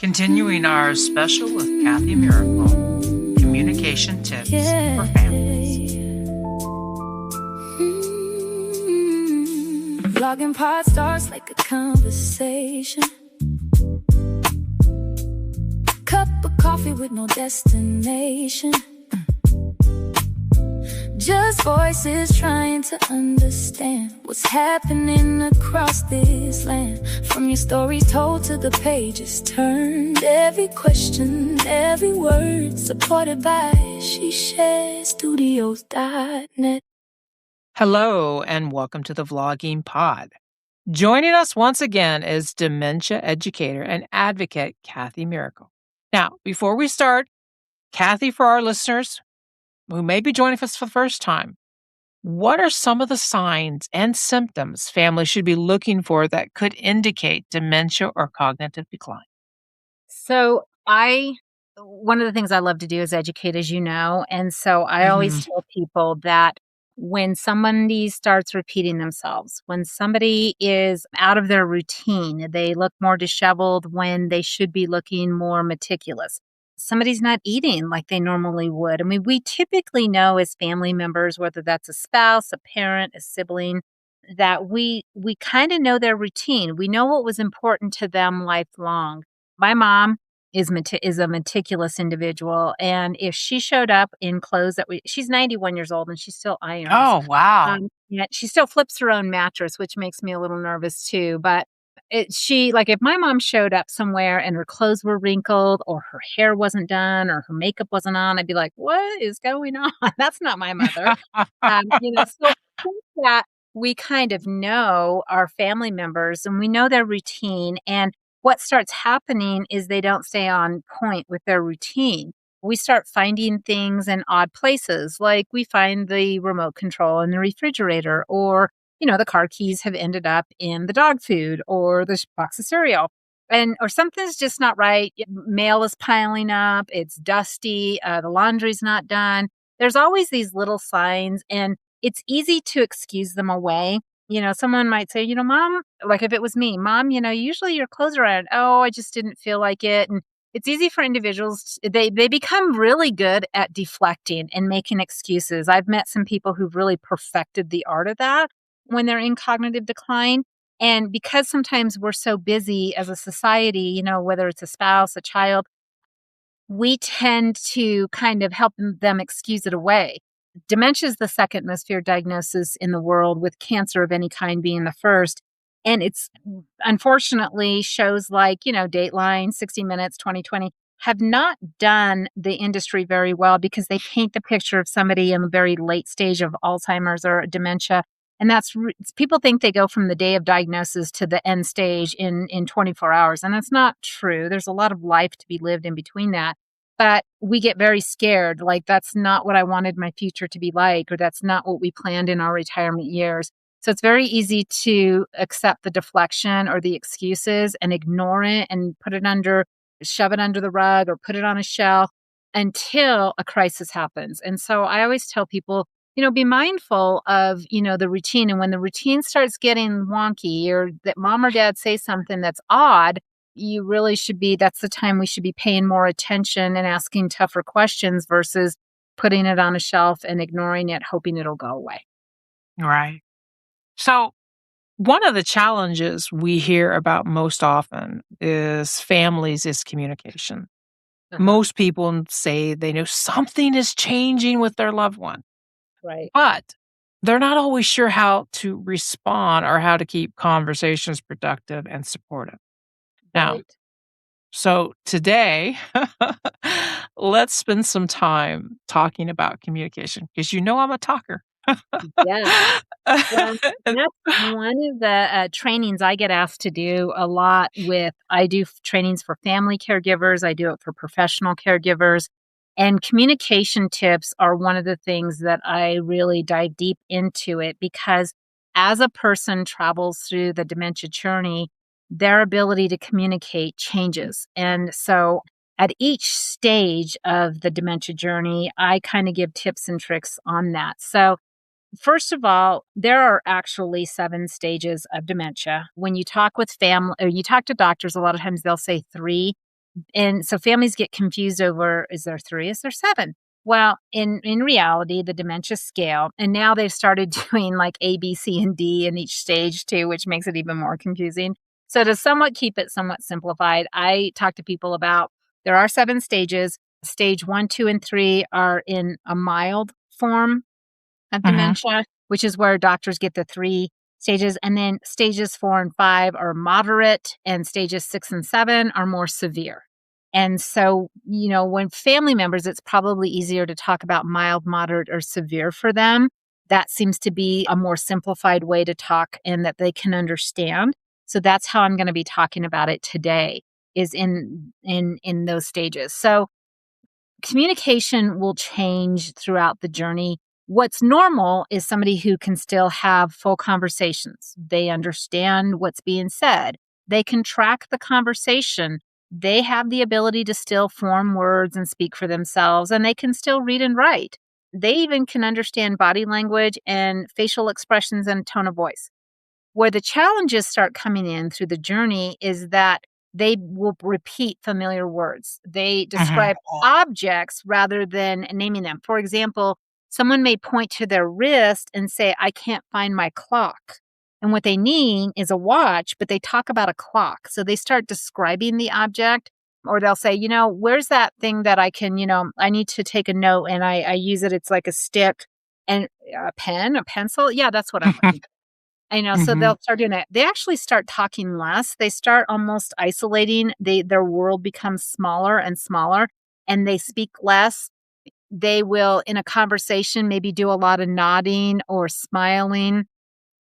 Continuing our special with Kathi Miracle, communication tips for families. Logging pod starts like a conversation. Cup of coffee with no destination. Just voices trying to understand what's happening across this land. From your stories told to the pages turned. Every question, every word supported by SheSharesStudios.net. Hello and welcome to the Vlogging Pod. Joining us once again is dementia educator and advocate Kathi Miracle. Now, before we start, Kathi, for our listeners who may be joining us for the first time, what are some of the signs and symptoms families should be looking for that could indicate dementia or cognitive decline? So one of the things I love to do is educate, as you know. And so I always tell people that when somebody starts repeating themselves, when somebody is out of their routine, they look more disheveled when they should be looking more meticulous. Somebody's not eating like they normally would. I mean, we typically know as family members, whether that's a spouse, a parent, a sibling, that we kind of know their routine. We know what was important to them lifelong. My mom is a meticulous individual, and if she showed up in clothes she's 91 years old and she still irons. Oh, wow. Yet she still flips her own mattress, which makes me a little nervous too. But if my mom showed up somewhere and her clothes were wrinkled or her hair wasn't done or her makeup wasn't on, I'd be like, what is going on? That's not my mother. So I think that we kind of know our family members and we know their routine. And what starts happening is they don't stay on point with their routine. We start finding things in odd places, like we find the remote control in the refrigerator, or the car keys have ended up in the dog food or the box of cereal, or something's just not right. Mail is piling up. It's dusty. The laundry's not done. There's always these little signs, and it's easy to excuse them away. Someone might say, Mom, like if it was me, Mom, usually your clothes are ironed. Oh, I just didn't feel like it. And it's easy for individuals. They become really good at deflecting and making excuses. I've met some people who've really perfected the art of that when they're in cognitive decline. And because sometimes we're so busy as a society, whether it's a spouse, a child, we tend to kind of help them excuse it away. Dementia is the second most feared diagnosis in the world, with cancer of any kind being the first. And it's unfortunately shows like, Dateline, 60 Minutes, 2020 have not done the industry very well because they paint the picture of somebody in the very late stage of Alzheimer's or dementia. And people think they go from the day of diagnosis to the end stage in 24 hours. And that's not true. There's a lot of life to be lived in between that. But we get very scared, like that's not what I wanted my future to be like, or that's not what we planned in our retirement years. So it's very easy to accept the deflection or the excuses and ignore it and shove it under the rug or put it on a shelf until a crisis happens. And so I always tell people, be mindful of, the routine. And when the routine starts getting wonky, or that mom or dad say something that's odd, you really that's the time we should be paying more attention and asking tougher questions versus putting it on a shelf and ignoring it, hoping it'll go away. Right. So one of the challenges we hear about most often is communication. Most people say they know something is changing with their loved one. Right. But they're not always sure how to respond or how to keep conversations productive and supportive. Now, so today, let's spend some time talking about communication because I'm a talker. Yeah. Well, that's one of the trainings I get asked to do a lot with. I do trainings for family caregivers. I do it for professional caregivers. And communication tips are one of the things that I really dive deep into it, because as a person travels through the dementia journey, their ability to communicate changes. And so at each stage of the dementia journey, I kind of give tips and tricks on that. So first of all, there are actually 7 stages of dementia. When you talk with family or you talk to doctors, a lot of times they'll say 3. And so families get confused over, is there 3? Is there 7? Well, in reality, the dementia scale, and now they've started doing like A, B, C, and D in each stage too, which makes it even more confusing. So to somewhat keep it somewhat simplified, I talk to people about there are 7 stages. Stage 1, 2, and 3 are in a mild form of Mhm. dementia, which is where doctors get the 3 stages. And then stages 4 and 5 are moderate, and stages 6 and 7 are more severe. And so, when family members, it's probably easier to talk about mild, moderate, or severe for them. That seems to be a more simplified way to talk and that they can understand. So that's how I'm going to be talking about it today is in those stages. So communication will change throughout the journey. What's normal is somebody who can still have full conversations. They understand what's being said. They can track the conversation. They have the ability to still form words and speak for themselves, and they can still read and write. They even can understand body language and facial expressions and tone of voice. Where the challenges start coming in through the journey is that they will repeat familiar words. They Mhm. describe objects rather than naming them. For example, someone may point to their wrist and say, I can't find my clock. And what they mean is a watch, but they talk about a clock. So they start describing the object, or they'll say, where's that thing that I can, I need to take a note and I use it. It's like a stick and a pen, a pencil. Yeah, that's what I'm looking. I know, so Mhm. they'll start doing that. They actually start talking less. They start almost isolating. Their world becomes smaller and smaller, and they speak less. They will, in a conversation, maybe do a lot of nodding or smiling,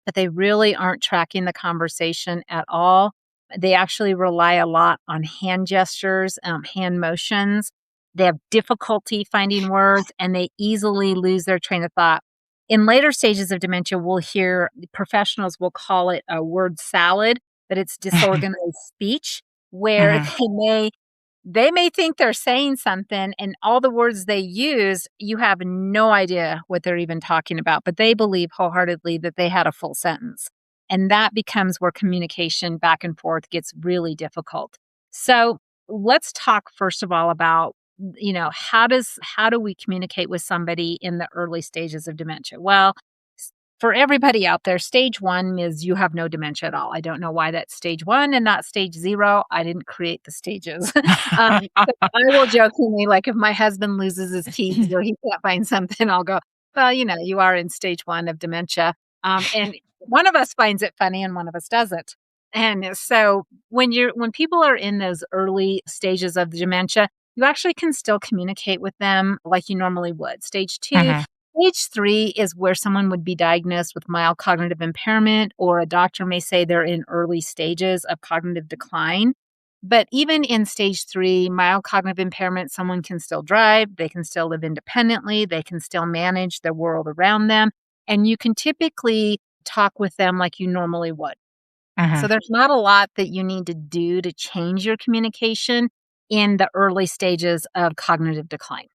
but they really aren't tracking the conversation at all. They actually rely a lot on hand gestures, hand motions. They have difficulty finding words and they easily lose their train of thought. In later stages of dementia, we'll hear professionals will call it a word salad, but it's Mhm. disorganized speech where Mhm. they may think they're saying something and all the words they use, you have no idea what they're even talking about, but they believe wholeheartedly that they had a full sentence. And that becomes where communication back and forth gets really difficult. So let's talk first of all about, how do we communicate with somebody in the early stages of dementia? Well, for everybody out there, stage 1 is you have no dementia at all. I don't know why that's stage 1 and not stage 0. I didn't create the stages. But I will jokingly, like, if my husband loses his teeth or he can't find something, I'll go, "Well, you are in stage 1 of dementia." And one of us finds it funny and one of us doesn't. And so when people are in those early stages of dementia, you actually can still communicate with them like you normally would. Stage 2, Mhm. stage 3 is where someone would be diagnosed with mild cognitive impairment, or a doctor may say they're in early stages of cognitive decline. But even in stage 3, mild cognitive impairment, someone can still drive, they can still live independently, they can still manage the world around them, and you can typically talk with them like you normally would. So Mhm. there's not a lot that you need to do to change your communication in the early stages of cognitive decline.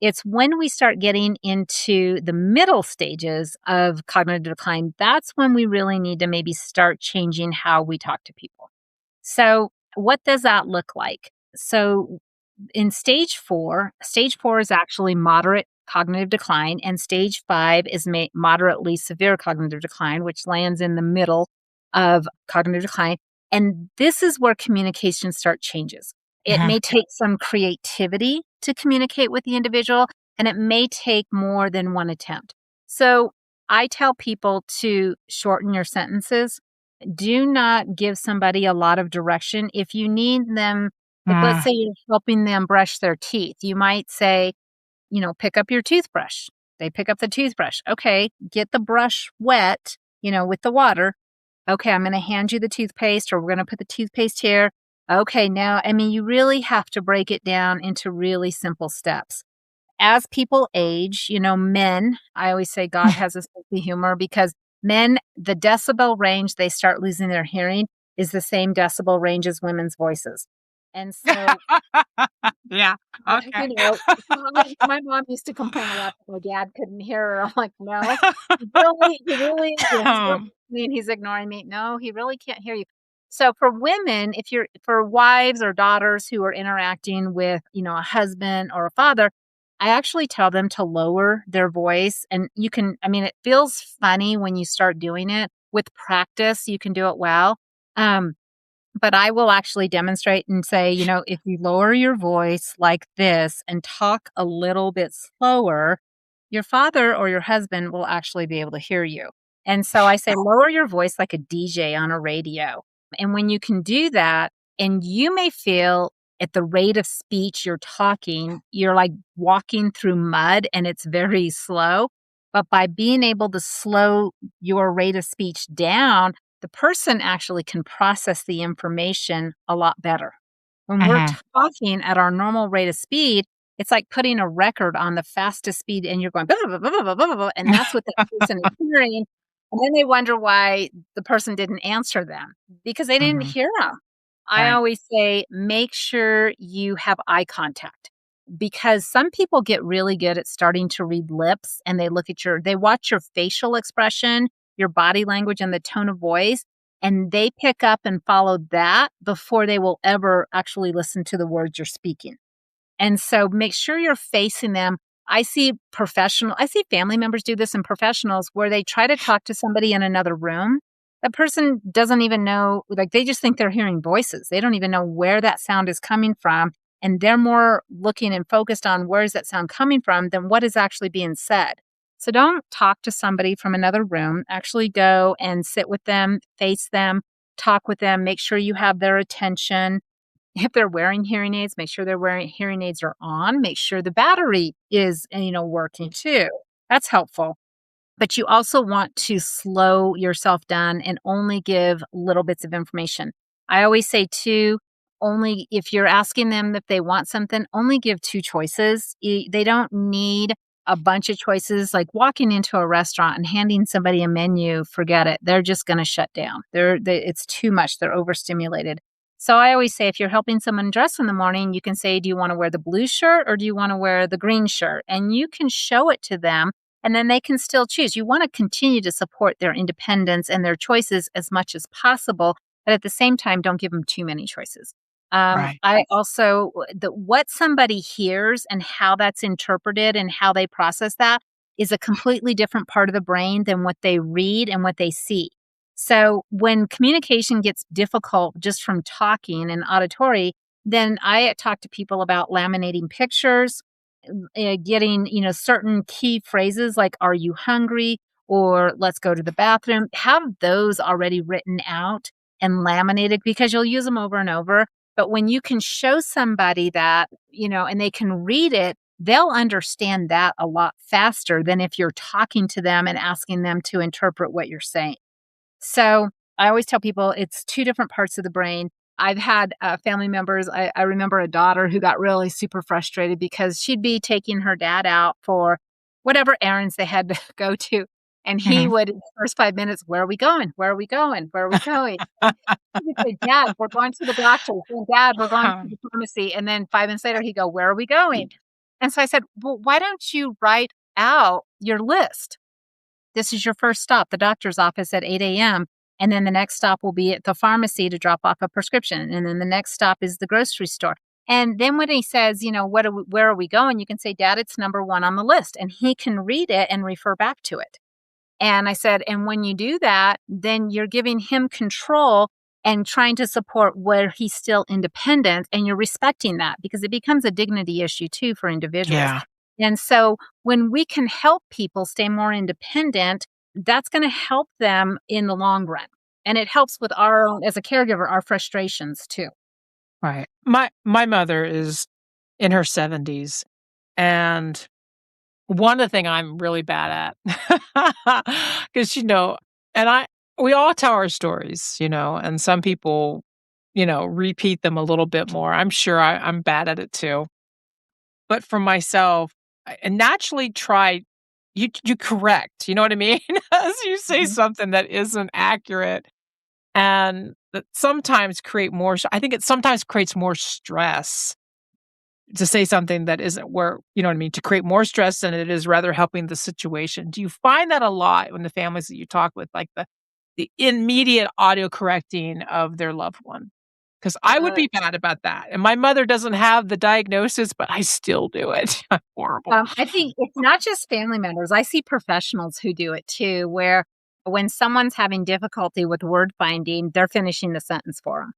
It's when we start getting into the middle stages of cognitive decline, that's when we really need to maybe start changing how we talk to people. So, what does that look like? So, in stage 4 is actually moderate cognitive decline, and stage 5 is moderately severe cognitive decline, which lands in the middle of cognitive decline. And this is where communication start changes. It Mhm. may take some creativity to communicate with the individual, and it may take more than one attempt. So, I tell people to shorten your sentences. Do not give somebody a lot of direction. If you need them, like, let's Mm. say you're helping them brush their teeth, you might say, pick up your toothbrush. They pick up the toothbrush. Okay, get the brush wet, with the water. Okay, I'm going to hand you the toothpaste, or we're going to put the toothpaste here. Okay, now, I mean, you really have to break it down into really simple steps. As people age, men, I always say God has a sense of humor because men, the decibel range they start losing their hearing is the same decibel range as women's voices. And so, Yeah, okay. my mom used to complain a lot that my dad couldn't hear her. I'm like, no, he really, he's looking Um, at me and he's ignoring me. No, he really can't hear you. So for women, if you're for wives or daughters who are interacting with, a husband or a father, I actually tell them to lower their voice. And it feels funny when you start doing it. With practice, you can do it well. Um, but I will actually demonstrate and say, if you lower your voice like this and talk a little bit slower, your father or your husband will actually be able to hear you. And so I say, lower your voice like a DJ on a radio. And when you can do that, and you may feel at the rate of speech you're talking, you're like walking through mud and it's very slow. But by being able to slow your rate of speech down, the person actually can process the information a lot better. When we're Mhm. talking at our normal rate of speed, it's like putting a record on the fastest speed and you're going, "Blah, blah, blah, blah, blah, blah, blah," and that's what that person is hearing. And then they wonder why the person didn't answer them because they didn't Mhm. hear them. I Right. always say, make sure you have eye contact because some people get really good at starting to read lips and they watch your facial expression, your body language, and the tone of voice, and they pick up and follow that before they will ever actually listen to the words you're speaking. And so make sure you're facing them. I see family members do this in professionals where they try to talk to somebody in another room. That person doesn't even know, like they just think they're hearing voices. They don't even know where that sound is coming from. And they're more looking and focused on where is that sound coming from than what is actually being said. So don't talk to somebody from another room. Actually go and sit with them, face them, talk with them, make sure you have their attention. If they're wearing hearing aids, make sure their wearing hearing aids are on, make sure the battery is, working too. That's helpful. But you also want to slow yourself down and only give little bits of information. I always say too, only if you're asking them if they want something, only give two choices. They don't need a bunch of choices. Like walking into a restaurant and handing somebody a menu, forget it. They're just going to shut down. It's too much. They're overstimulated. So I always say if you're helping someone dress in the morning, you can say, do you want to wear the blue shirt or do you want to wear the green shirt? And you can show it to them and then they can still choose. You want to continue to support their independence and their choices as much as possible, but at the same time, don't give them too many choices. Right. I also, what somebody hears and how that's interpreted and how they process that is a completely different part of the brain than what they read and what they see. So when communication gets difficult just from talking and auditory, then I talk to people about laminating pictures, getting, certain key phrases like, are you hungry? Or let's go to the bathroom. Have those already written out and laminated because you'll use them over and over. But when you can show somebody that, and they can read it, they'll understand that a lot faster than if you're talking to them and asking them to interpret what you're saying. So I always tell people it's two different parts of the brain. I've had family members. I remember a daughter who got really super frustrated because she'd be taking her dad out for whatever errands they had to go to. And he Mhm. would, in the first 5 minutes, where are we going? Where are we going? Where are we going? And she would say, Dad, we're going to the doctor. And Dad, we're going to the pharmacy. And then 5 minutes later, he'd go, where are we going? And so I said, well, why don't you write out your list? This is your first stop, the doctor's office at 8 a.m. And then the next stop will be at the pharmacy to drop off a prescription. And then the next stop is the grocery store. And then when he says, where are we going? You can say, Dad, it's number one on the list. And he can read it and refer back to it. And I said, and when you do that, then you're giving him control and trying to support where he's still independent. And you're respecting that because it becomes a dignity issue too for individuals. Yeah. And so when we can help people stay more independent, that's going to help them in the long run. And it helps with our own, as a caregiver, our frustrations too. Right. My mother is in her 70s, and one of the thing I'm really bad at, because and we all tell our stories, and some people, repeat them a little bit more. I'm sure I'm bad at it too. But for myself, I naturally try you correct, you know what I mean? As you say Mhm. something that isn't accurate, and that sometimes I think it sometimes creates more stress to say something that isn't where you know what I mean, to create more stress than it is rather helping the situation. Do you find that a lot in the families that you talk with, like, the immediate auto correcting of their loved one. Because I would Uh, be bad about that, and my mother doesn't have the diagnosis, but I still do it. I'm horrible. I think it's not just family members. I see professionals who do it too, where when someone's having difficulty with word finding, they're finishing the sentence for them.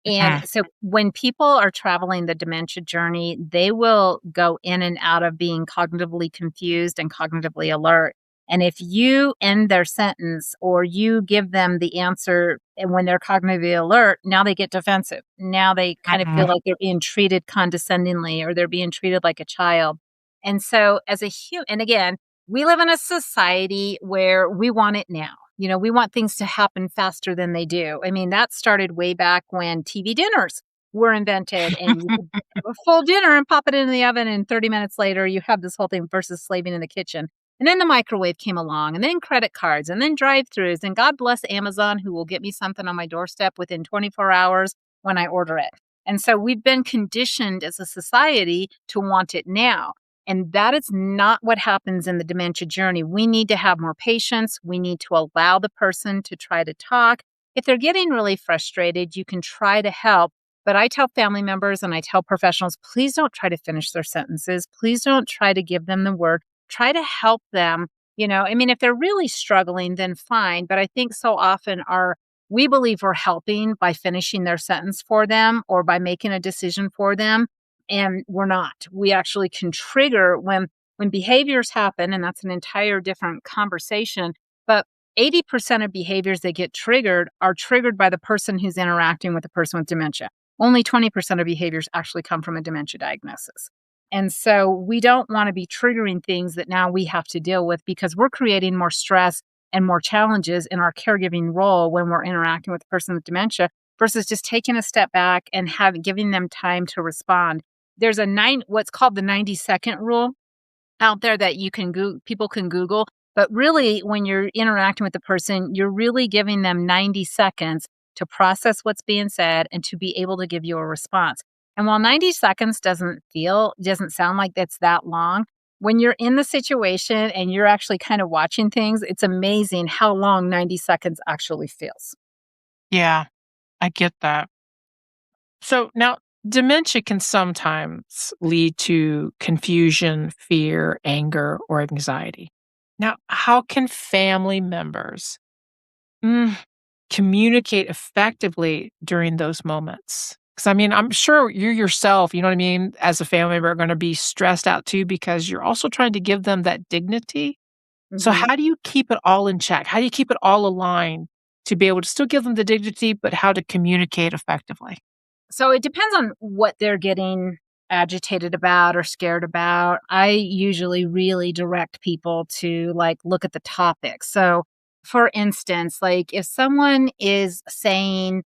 And Mhm. so when people are traveling the dementia journey, they will go in and out of being cognitively confused and cognitively alert. And if you end their sentence or you give them the answer and when they're cognitively alert, now they get defensive. Now they kind of feel Mhm. like they're being treated condescendingly or they're being treated like a child. And so as a human, and again, we live in a society where we want it now. We want things to happen faster than they do. I mean, that started way back when TV dinners were invented and you could have a full dinner and pop it in the oven and 30 minutes later you have this whole thing versus slaving in the kitchen. And then the microwave came along and then credit cards and then drive-throughs and God bless Amazon who will get me something on my doorstep within 24 hours when I order it. And so we've been conditioned as a society to want it now. And that is not what happens in the dementia journey. We need to have more patience. We need to allow the person to try to talk. If they're getting really frustrated, you can try to help. But I tell family members and I tell professionals, please don't try to finish their sentences. Please don't try to give them the word. Try to help them. I mean, if they're really struggling, then fine. But I think so often we believe we're helping by finishing their sentence for them or by making a decision for them and we're not. We actually can trigger when behaviors happen, and that's an entire different conversation. But 80% of behaviors that get triggered are triggered by the person who's interacting with the person with dementia. Only 20% of behaviors actually come from a dementia diagnosis. And so we don't want to be triggering things that now we have to deal with because we're creating more stress and more challenges in our caregiving role when we're interacting with the person with dementia versus just taking a step back and giving them time to respond. There's what's called the 90-second rule out there that people can Google. But really, when you're interacting with the person, you're really giving them 90 seconds to process what's being said and to be able to give you a response. And while 90 seconds doesn't sound like it's that long, when you're in the situation and you're actually kind of watching things, it's amazing how long 90 seconds actually feels. Yeah, I get that. So now, dementia can sometimes lead to confusion, fear, anger, or anxiety. Now, how can family members mm, communicate effectively during those moments? Because I mean, I'm sure you yourself, you know what I mean, as a family member, are going to be stressed out too because you're also trying to give them that dignity. So, Mhm. how do you keep it all in check? How do you keep it all aligned to be able to still give them the dignity, but how to communicate effectively? So it depends on what they're getting agitated about or scared about. I usually really direct people to look at the topic. So for instance, like if someone is saying,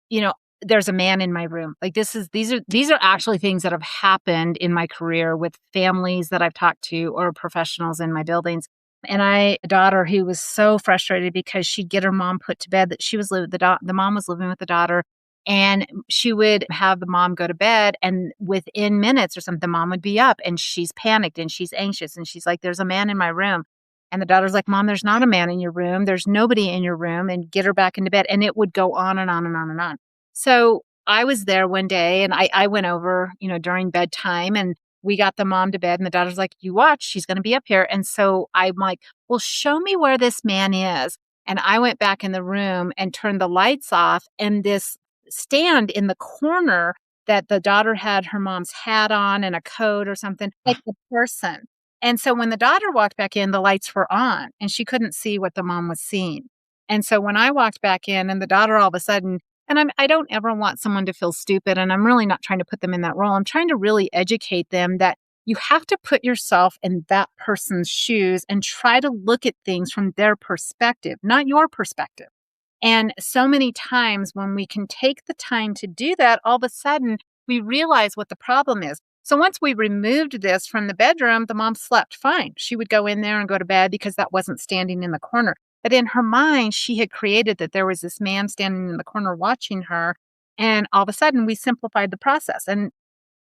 you know, there's a man in my room. Like these are actually things that have happened in my career with families that I've talked to or professionals in my buildings. And a daughter who was so frustrated because she'd get her mom put to bed that she was the mom was living with the daughter and she would have the mom go to bed and within minutes or something the mom would be up and she's panicked and she's anxious and she's like there's a man in my room and the daughter's like, Mom, there's not a man in your room. There's nobody in your room and get her back into bed. And it would go on and on and on and on. So I was there one day and I went over, during bedtime and we got the mom to bed and the daughter's like, you watch, she's going to be up here. And so I'm like, well, show me where this man is. And I went back in the room and turned the lights off and this stand in the corner that the daughter had her mom's hat on and a coat or something, like the person. And so when the daughter walked back in, the lights were on and she couldn't see what the mom was seeing. And so when I walked back in and the daughter all of a sudden, and I don't ever want someone to feel stupid and I'm really not trying to put them in that role. I'm trying to really educate them that you have to put yourself in that person's shoes and try to look at things from their perspective, not your perspective. And so many times when we can take the time to do that, all of a sudden we realize what the problem is. So once we removed this from the bedroom, the mom slept fine. She would go in there and go to bed because that wasn't standing in the corner. But in her mind, she had created that there was this man standing in the corner watching her. And all of a sudden, we simplified the process. And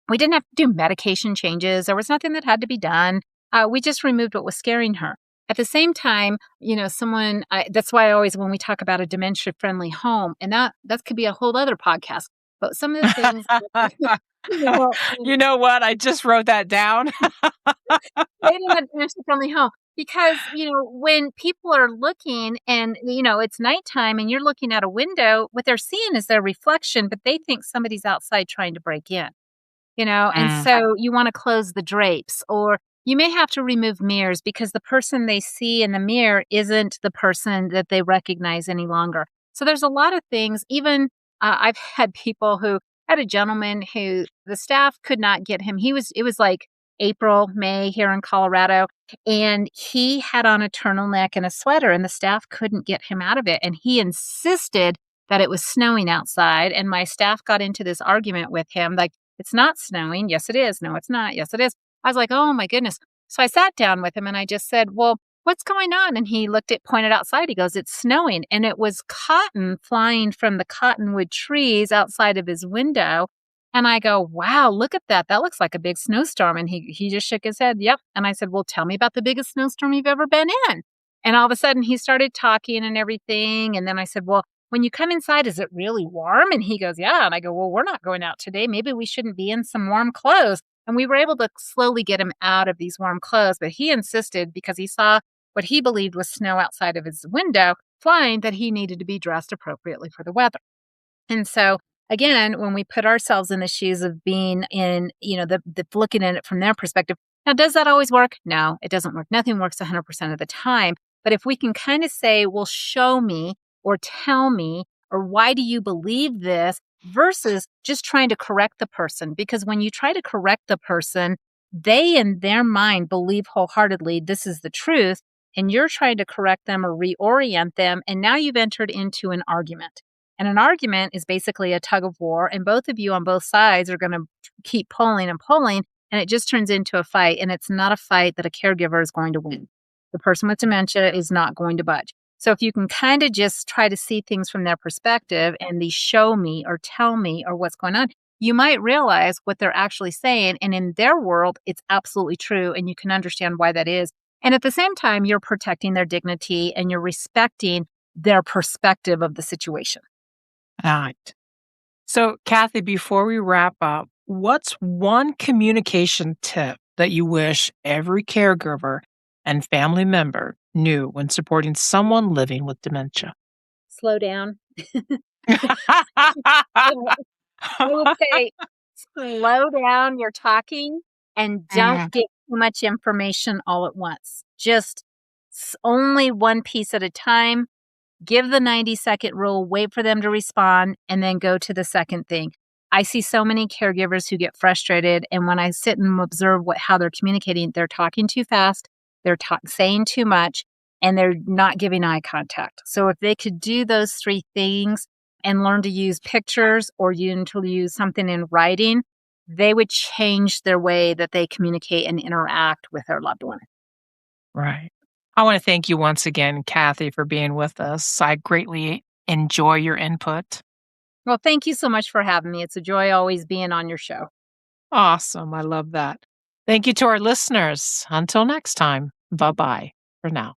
we didn't have to do medication changes. There was nothing that had to be done. We just removed what was scaring her. At the same time, that's why I always, when we talk about a dementia-friendly home, and that could be a whole other podcast, but some of the things, you know, You know what? I just wrote that down. creating a dementia-friendly home, because, when people are looking and, it's nighttime and you're looking out a window, what they're seeing is their reflection, but they think somebody's outside trying to break in. And Mm, so you want to close the drapes, or you may have to remove mirrors because the person they see in the mirror isn't the person that they recognize any longer. So there's a lot of things. Even I've had people who had a gentleman who the staff could not get him. It was like April, May here in Colorado, and he had on a turtleneck and a sweater, and the staff couldn't get him out of it. And he insisted that it was snowing outside. And my staff got into this argument with him, like, it's not snowing. Yes, it is. No, it's not. Yes, it is. I was like, oh my goodness. So I sat down with him and I just said, well, what's going on? And he pointed outside. He goes, it's snowing. And it was cotton flying from the cottonwood trees outside of his window. And I go, wow, look at that. That looks like a big snowstorm. And he just shook his head. Yep. And I said, well, tell me about the biggest snowstorm you've ever been in. And all of a sudden he started talking and everything. And then I said, well, when you come inside, is it really warm? And he goes, yeah. And I go, well, we're not going out today. Maybe we shouldn't be in some warm clothes. And we were able to slowly get him out of these warm clothes. But he insisted, because he saw what he believed was snow outside of his window flying, that he needed to be dressed appropriately for the weather. And so, again, when we put ourselves in the shoes of being in, the looking at it from their perspective, now, does that always work? No, it doesn't work. Nothing works 100% of the time. But if we can kind of say, well, show me or tell me, or why do you believe this, versus just trying to correct the person. Because when you try to correct the person, they in their mind believe wholeheartedly this is the truth, and you're trying to correct them or reorient them. And now you've entered into an argument. And an argument is basically a tug of war, and both of you on both sides are going to keep pulling and pulling, and it just turns into a fight. And it's not a fight that a caregiver is going to win. The person with dementia is not going to budge. So if you can kind of just try to see things from their perspective and the show me or tell me or what's going on, you might realize what they're actually saying. And in their world, it's absolutely true. And you can understand why that is. And at the same time, you're protecting their dignity and you're respecting their perspective of the situation. all right. So, Kathy, before we wrap up, what's one communication tip that you wish every caregiver and family member knew when supporting someone living with dementia? Slow down. I would say slow down your talking and don't Mm, get too much information all at once. Just only one piece at a time. Give the 90-second rule, wait for them to respond, and then go to the second thing. I see so many caregivers who get frustrated, and when I sit and observe how they're communicating, they're talking too fast, they're saying too much, and they're not giving eye contact. So if they could do those three things and learn to use pictures or to use something in writing, they would change their way that they communicate and interact with their loved one. right. I want to thank you once again, Kathy, for being with us. I greatly enjoy your input. Well, thank you so much for having me. It's a joy always being on your show. Awesome. I love that. Thank you to our listeners. Until next time, bye bye for now.